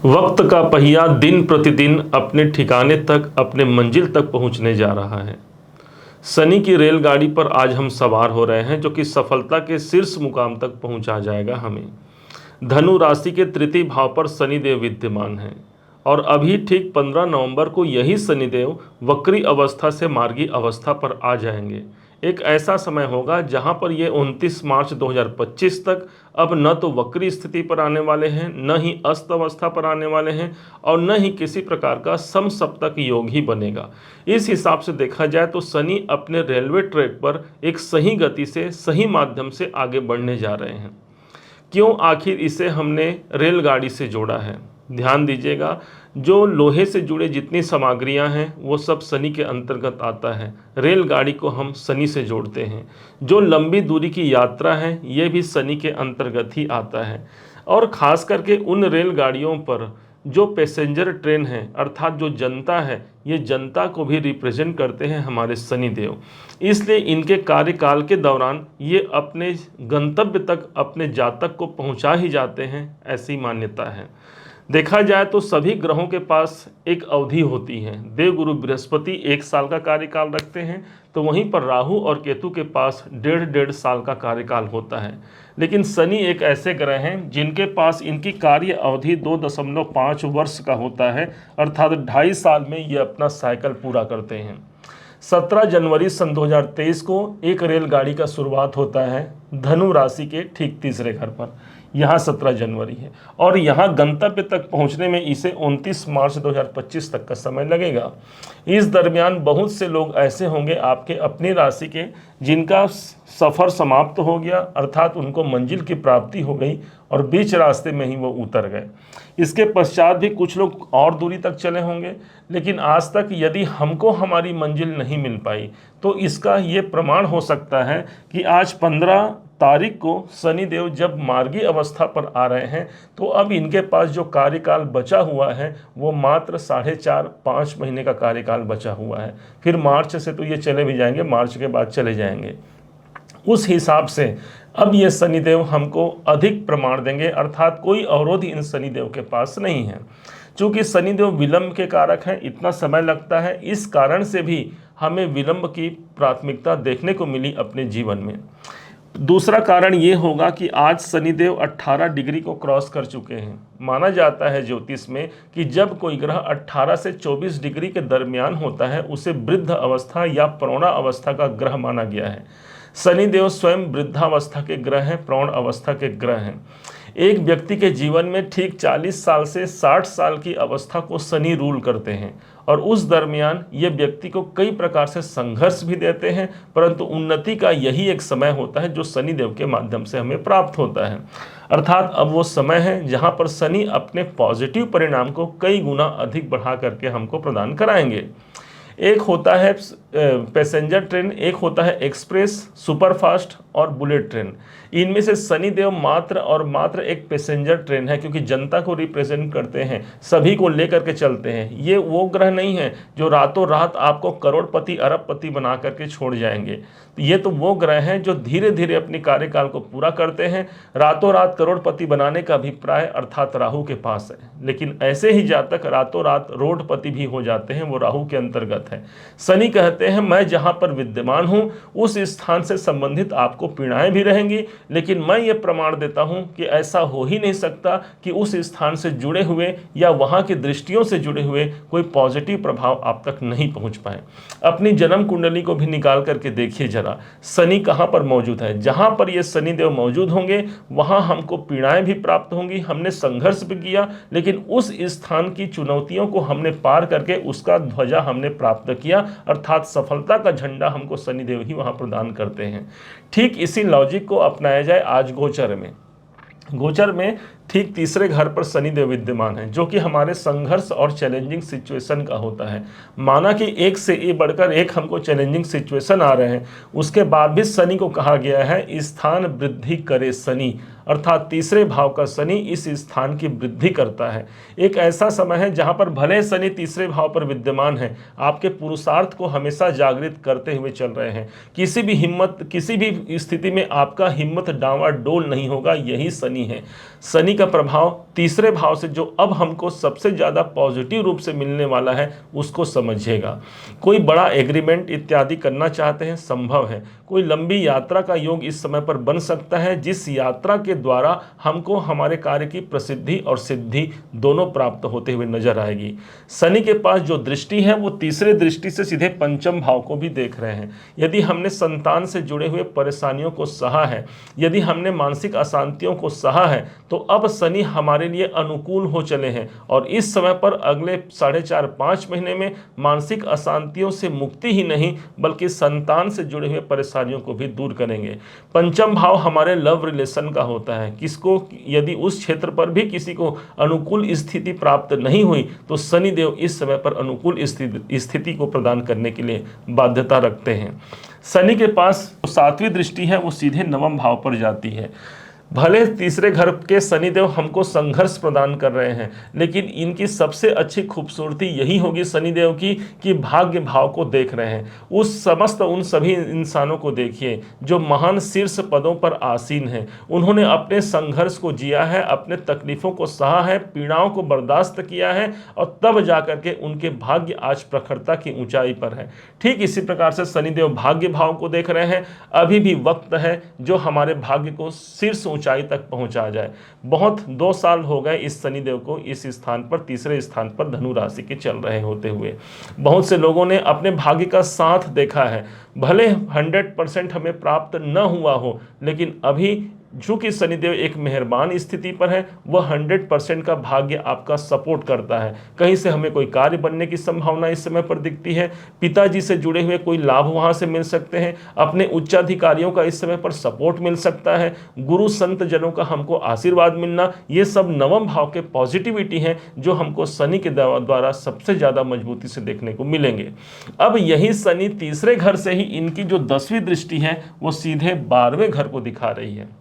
वक्त का पहिया दिन प्रतिदिन अपने ठिकाने तक, अपने मंजिल तक पहुंचने जा रहा है। शनि की रेलगाड़ी पर आज हम सवार हो रहे हैं, जो कि सफलता के शीर्ष मुकाम तक पहुंचा जाएगा हमें। धनु राशि के तृतीय भाव पर शनिदेव विद्यमान हैं और अभी ठीक 15 नवंबर को यही शनिदेव वक्री अवस्था से मार्गी अवस्था पर आ जाएंगे। एक ऐसा समय होगा जहां पर ये 29 मार्च 2025 तक अब न तो वक्री स्थिति पर आने वाले हैं, न ही अस्त अवस्था पर आने वाले हैं और न ही किसी प्रकार का समसप्तक योग ही बनेगा। इस हिसाब से देखा जाए तो शनि अपने रेलवे ट्रैक पर एक सही गति से, सही माध्यम से आगे बढ़ने जा रहे हैं। क्यों आखिर इसे हमने रेलगाड़ी से जोड़ा है? ध्यान दीजिएगा, जो लोहे से जुड़े जितनी सामग्रियां हैं वो सब शनि के अंतर्गत आता है। रेलगाड़ी को हम शनि से जोड़ते हैं। जो लंबी दूरी की यात्रा है ये भी शनि के अंतर्गत ही आता है। और ख़ास करके उन रेलगाड़ियों पर जो पैसेंजर ट्रेन है, अर्थात जो जनता है, ये जनता को भी रिप्रेजेंट करते हैं हमारे शनिदेव। इसलिए इनके कार्यकाल के दौरान ये अपने गंतव्य तक अपने जातक को पहुंचा ही जाते हैं, ऐसी मान्यता है। देखा जाए तो सभी ग्रहों के पास एक अवधि होती है। देवगुरु बृहस्पति 1 साल का कार्यकाल रखते हैं, तो वहीं पर राहु और केतु के पास 1.5 साल का कार्यकाल होता है। लेकिन शनि एक ऐसे ग्रह हैं जिनके पास इनकी कार्य अवधि 2.5 वर्ष का होता है, अर्थात 2.5 साल में ये अपना साइकिल पूरा करते हैं। 17 जनवरी सन 2023 को एक रेलगाड़ी का शुरुआत होता है धनु राशि के ठीक तीसरे घर पर। यहाँ 17 जनवरी है और यहाँ गंतव्य तक पहुँचने में इसे 29 मार्च 2025 तक का समय लगेगा। इस दरमियान बहुत से लोग ऐसे होंगे आपके अपनी राशि के जिनका सफ़र समाप्त हो गया, अर्थात उनको मंजिल की प्राप्ति हो गई और बीच रास्ते में ही वो उतर गए। इसके पश्चात भी कुछ लोग और दूरी तक चले होंगे, लेकिन आज तक यदि हमको हमारी मंजिल नहीं मिल पाई तो इसका ये प्रमाण हो सकता है कि आज 15 तारीख को शनिदेव जब मार्गी अवस्था पर आ रहे हैं तो अब इनके पास जो कार्यकाल बचा हुआ है वो मात्र 4.5-5 महीने का कार्यकाल बचा हुआ है। फिर मार्च से तो ये चले भी जाएंगे, मार्च के बाद चले जाएंगे। उस हिसाब से अब ये शनिदेव हमको अधिक प्रमाण देंगे, अर्थात कोई अवरोध इन शनिदेव के पास नहीं है। चूँकि शनिदेव विलंब के कारक हैं, इतना समय लगता है, इस कारण से भी हमें विलंब की प्राथमिकता देखने को मिली अपने जीवन में। दूसरा कारण ये होगा कि आज शनिदेव 18 डिग्री को क्रॉस कर चुके हैं। माना जाता है ज्योतिष में कि जब कोई ग्रह 18 से 24 डिग्री के दरमियान होता है उसे वृद्ध अवस्था या प्रौढ़ा अवस्था का ग्रह माना गया है। शनिदेव स्वयं वृद्धावस्था के ग्रह हैं, प्रौढ़ अवस्था के ग्रह हैं। एक व्यक्ति के जीवन में ठीक 40 साल से 60 साल की अवस्था को शनि रूल करते हैं और उस दरमियान ये व्यक्ति को कई प्रकार से संघर्ष भी देते हैं, परंतु उन्नति का यही एक समय होता है जो शनिदेव के माध्यम से हमें प्राप्त होता है। अर्थात अब वो समय है जहाँ पर शनि अपने पॉजिटिव परिणाम को कई गुना अधिक बढ़ा करके हमको प्रदान कराएंगे। एक होता है पैसेंजर ट्रेन, एक होता है एक्सप्रेस, सुपरफास्ट और बुलेट ट्रेन। इनमें से शनिदेव मात्र और मात्र एक पैसेंजर ट्रेन है, क्योंकि जनता को रिप्रेजेंट करते हैं, सभी को लेकर के चलते हैं। ये वो ग्रह नहीं है जो रातों रात आपको करोड़पति अरबपति बना करके छोड़ जाएंगे। ये तो वो ग्रह हैं जो धीरे धीरे अपनी कार्यकाल को पूरा करते हैं। रातों रात करोड़पति बनाने का अभिप्राय अर्थात राहु के पास है, लेकिन ऐसे ही जातक रातों रात रोडपति भी हो जाते हैं, वो राहु के अंतर्गत है। शनि कहते हैं मैं जहाँ पर विद्यमान हूँ उस स्थान से संबंधित आपको पीड़ाएं भी रहेंगी, लेकिन मैं ये प्रमाण देता हूँ कि ऐसा हो ही नहीं सकता कि उस स्थान से जुड़े हुए या वहाँ की दृष्टियों से जुड़े हुए कोई पॉजिटिव प्रभाव आप तक नहीं पहुँच पाए। अपनी जन्म कुंडली को भी निकाल करके देखिए जरा, शनि कहाँ पर मौजूद है। जहाँ पर ये शनिदेव मौजूद होंगे वहाँ हमको पीड़ाएं भी प्राप्त होंगी। हमने संघर्ष भी किया, लेकिन उस स्थान की चुनौतियों को हमने पार करके उसका ध्वजा हमने प्राप्त किया, अर्थात सफलता का झंडा हमको शनिदेव ही वहाँ प्रदान करते हैं। ठीक इसी लॉजिक को अपनाया जाए आज गोचर में। गोचर में ठीक तीसरे घर पर शनिदेव विद्यमान है, जो कि हमारे संघर्ष और चैलेंजिंग सिचुएशन का होता है। माना कि एक से ये बढ़कर एक हमको चैलेंजिंग सिचुएशन आ रहे हैं, उसके बाद भी शनि को कहा गया है स्थान वृद्धि करे शनि, अर्थात तीसरे भाव का शनि इस स्थान की वृद्धि करता है। एक ऐसा समय है जहां पर भले शनि तीसरे भाव पर विद्यमान है, आपके पुरुषार्थ को हमेशा जागृत करते हुए चल रहे हैं। किसी भी स्थिति में आपका हिम्मत डावाडोल नहीं होगा, यही शनि है। शनि का प्रभाव तीसरे भाव से जो अब हमको सबसे ज़्यादा पॉजिटिव रूप से मिलने वाला है उसको समझिएगा। कोई बड़ा एग्रीमेंट इत्यादि करना चाहते हैं, संभव है। कोई लंबी यात्रा का योग इस समय पर बन सकता है, जिस यात्रा के द्वारा हमको हमारे कार्य की प्रसिद्धि और सिद्धि दोनों प्राप्त होते हुए नजर आएगी। शनि के पास जो दृष्टि है वो तीसरे दृष्टि से सीधे पंचम भाव को भी देख रहे हैं। यदि हमने संतान से जुड़े हुए परेशानियों को सहा है, यदि हमने मानसिक अशांतियों को सहा है, तो अब शनि हमारे लिए अनुकूल हो चले हैं और इस समय पर अगले 4.5-5 महीने में मानसिक अशांतियों से मुक्ति ही नहीं बल्कि संतान से जुड़े हुए परेशानियों को भी दूर करेंगे। पंचम भाव हमारे लव रिलेशन का होता है। किसको यदि उस क्षेत्र पर भी किसी को अनुकूल स्थिति प्राप्त नहीं हुई तो शनिदेव इस समय पर अनुकूल स्थिति को प्रदान करने के लिए बाध्यता रखते हैं। शनि के पास 7वीं दृष्टि है वो सीधे नवम भाव पर जाती है। भले तीसरे घर के शनिदेव हमको संघर्ष प्रदान कर रहे हैं, लेकिन इनकी सबसे अच्छी खूबसूरती यही होगी शनिदेव की कि भाग्य भाव को देख रहे हैं। उन सभी इंसानों को देखिए जो महान शीर्ष पदों पर आसीन हैं। उन्होंने अपने संघर्ष को जिया है, अपने तकलीफों को सहा है, पीड़ाओं को बर्दाश्त किया है और तब जाकर के उनके भाग्य आज प्रखरता की ऊंचाई पर है। ठीक इसी प्रकार से शनिदेव भाग्य भाव को देख रहे हैं। अभी भी वक्त है जो हमारे भाग्य को शीर्ष ऊंचाई तक पहुंचा जाए। बहुत 2 साल हो गए इस शनिदेव को इस स्थान पर, तीसरे स्थान पर धनु राशि के चल रहे होते हुए। बहुत से लोगों ने अपने भाग्य का साथ देखा है, भले 100% हमें प्राप्त न हुआ हो, लेकिन अभी चूंकि शनिदेव एक मेहरबान स्थिति पर है, वह 100% का भाग्य आपका सपोर्ट करता है। कहीं से हमें कोई कार्य बनने की संभावना इस समय पर दिखती है, पिताजी से जुड़े हुए कोई लाभ वहां से मिल सकते हैं, अपने उच्चाधिकारियों का इस समय पर सपोर्ट मिल सकता है, गुरु संत जनों का हमको आशीर्वाद मिलना, ये सब नवम भाव के पॉजिटिविटी हैं जो हमको शनि के द्वारा सबसे ज्यादा मजबूती से देखने को मिलेंगे। अब यही शनि तीसरे घर से ही इनकी जो 10वीं दृष्टि है वो सीधे 12वें घर को दिखा रही है।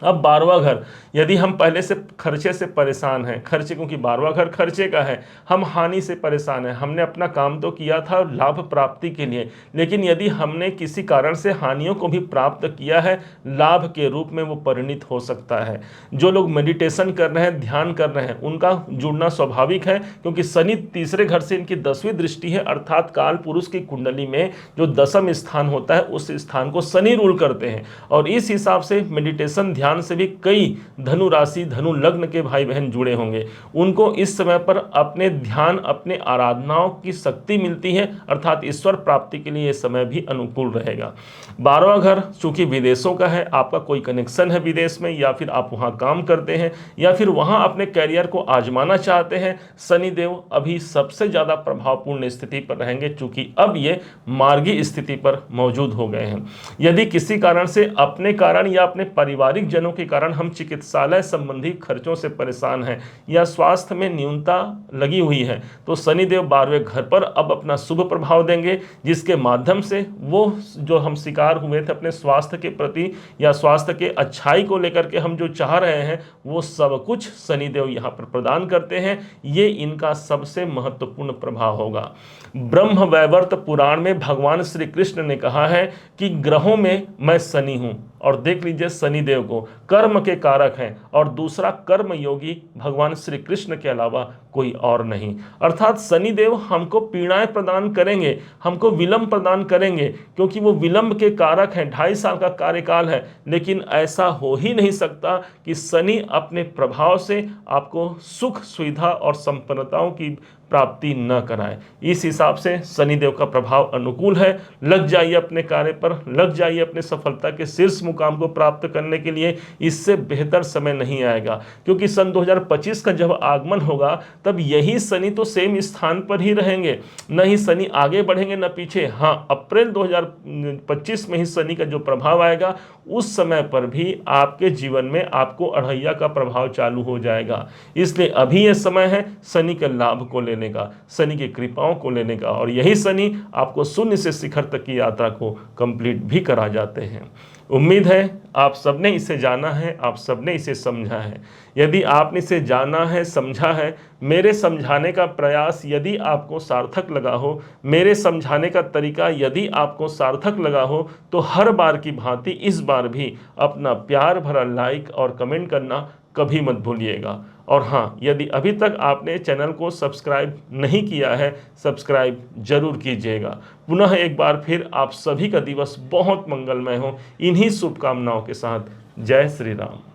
अब 12वां घर, यदि हम पहले से खर्चे से परेशान हैं, खर्चे क्योंकि 12वां घर खर्चे का है, हम हानि से परेशान हैं, हमने अपना काम तो किया था लाभ प्राप्ति के लिए, लेकिन यदि हमने किसी कारण से हानियों को भी प्राप्त किया है, लाभ के रूप में वो परिणित हो सकता है। जो लोग मेडिटेशन कर रहे हैं, ध्यान कर रहे हैं, उनका जुड़ना स्वाभाविक है क्योंकि शनि तीसरे घर से इनकी 10वीं दृष्टि है, अर्थात काल पुरुष की कुंडली में जो 10म स्थान होता है उस स्थान को शनि रूल करते हैं और इस हिसाब से मेडिटेशन ध्यान से भी कई धनु राशि धनु लग्न के भाई बहन जुड़े होंगे। उनको इस समय पर अपने ध्यान, अपने आराधनाओं की शक्ति मिलती है, अर्थात ईश्वर प्राप्ति के लिए यह समय भी अनुकूल रहेगा। 12वां घर चूंकि विदेशों का है, आपका कोई कनेक्शन है विदेश में, या फिर आप वहां काम करते हैं या फिर वहां अपने कैरियर को आजमाना चाहते हैं, शनिदेव अभी सबसे ज्यादा प्रभावपूर्ण स्थिति पर रहेंगे चूंकि अब ये मार्गी स्थिति पर मौजूद हो गए हैं। यदि किसी कारण से अपने कारण या अपने पारिवारिक जनों के कारण हम चिकित्सालय संबंधी खर्चों से परेशान हैं या स्वास्थ्य में न्यूनता लगी हुई है, तो शनिदेव 12वें घर पर अब अपना शुभ प्रभाव देंगे, जिसके माध्यम से वो जो हम शिकार हुए थे अपने स्वास्थ्य के प्रति या स्वास्थ्य के अच्छाई को लेकर के हम जो चाह रहे हैं वो सब कुछ शनिदेव यहाँ पर प्रदान करते हैं। ये इनका सबसे महत्वपूर्ण प्रभाव होगा। ब्रह्म वैवर्त पुराण में भगवान श्री कृष्ण ने कहा है कि ग्रहों में मैं शनि हूं, और देख लीजिए शनिदेव को कर्म के कारक हैं और दूसरा कर्म योगी भगवान श्री कृष्ण के अलावा कोई और नहीं। अर्थात शनिदेव हमको पीड़ाएं प्रदान करेंगे, हमको विलंब प्रदान करेंगे क्योंकि वो विलंब के कारक हैं। 2.5 साल का कार्यकाल है, लेकिन ऐसा हो ही नहीं सकता कि शनि अपने प्रभाव से आपको सुख सुविधा और संपन्नताओं की प्राप्ति न कराए। इस हिसाब से शनिदेव का प्रभाव अनुकूल है। लग जाइए अपने कार्य पर, लग जाइए अपने सफलता के शीर्ष मुकाम को प्राप्त करने के लिए। इससे बेहतर समय नहीं आएगा क्योंकि सन 2025 का जब आगमन होगा तब यही शनि तो सेम स्थान पर ही रहेंगे, न ही शनि आगे बढ़ेंगे न पीछे। हाँ, अप्रैल 2025 में ही शनि का जो प्रभाव आएगा उस समय पर भी आपके जीवन में आपको अढ़ैया का प्रभाव चालू हो जाएगा। इसलिए अभी यह समय है शनि के लाभ को लेने का, शनि की कृपाओं को लेने का, और यही शनि आपको शून्य से शिखर तक की यात्रा को कंप्लीट भी करा जाते हैं। उम्मीद है आप सबने इसे जाना है, आप सबने इसे समझा है। यदि आपने इसे जाना है, समझा है, मेरे समझाने का प्रयास यदि आपको सार्थक लगा हो, मेरे समझाने का तरीका यदि आपको सार्थक लगा हो, तो हर बार की भांति इस बार भी अपना प्यार भरा लाइक और कमेंट करना कभी मत भूलिएगा। और हाँ, यदि अभी तक आपने चैनल को सब्सक्राइब नहीं किया है, सब्सक्राइब जरूर कीजिएगा। पुनः एक बार फिर आप सभी का दिवस बहुत मंगलमय हो, इन्हीं शुभकामनाओं के साथ। जय श्री राम।